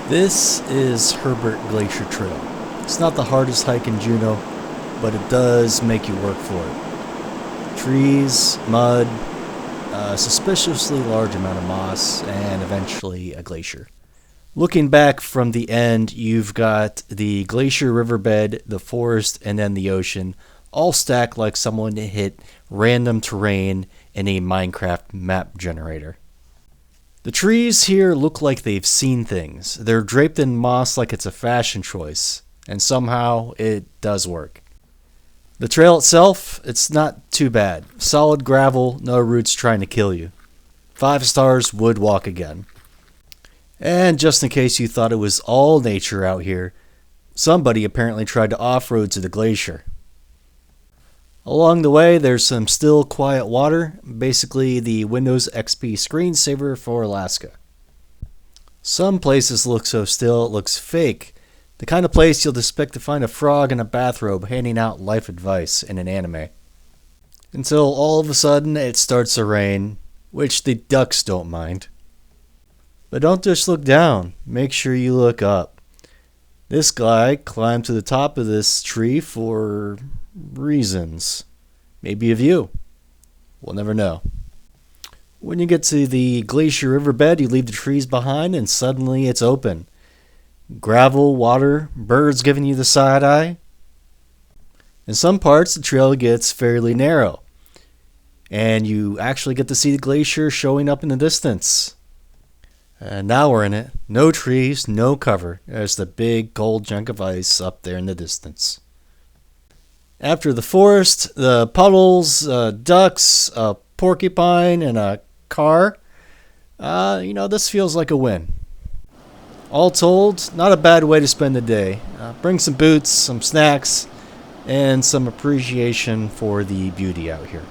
This is Herbert Glacier Trail. It's not the hardest hike in Juneau, but it does make you work for it. Trees, mud, a suspiciously large amount of moss, and eventually a glacier. Looking back from the end, you've got the glacier riverbed, the forest, and then the ocean, all stacked like someone hit random terrain in a Minecraft map generator. The trees here look like they've seen things. They're draped in moss like it's a fashion choice, and somehow it does work. The trail itself, it's not too bad. Solid gravel, no roots trying to kill you. 5 stars, would walk again. And just in case you thought it was all nature out here, somebody apparently tried to off-road to the glacier. Along the way, there's some still, quiet water, basically the Windows XP screensaver for Alaska. Some places look so still it looks fake, the kind of place you'll expect to find a frog in a bathrobe handing out life advice in an anime. Until all of a sudden it starts to rain, which the ducks don't mind. But don't just look down, make sure you look up. This guy climbed to the top of this tree for reasons. Maybe a view. We'll never know. When you get to the glacier riverbed, you leave the trees behind and suddenly it's open. Gravel, water, birds giving you the side eye. In some parts, the trail gets fairly narrow, and you actually get to see the glacier showing up in the distance. And now we're in it. No trees, no cover. There's the big cold chunk of ice up there in the distance. After the forest, the puddles, ducks, a porcupine, and a car, this feels like a win. All told, not a bad way to spend the day. Bring some boots, some snacks, and some appreciation for the beauty out here.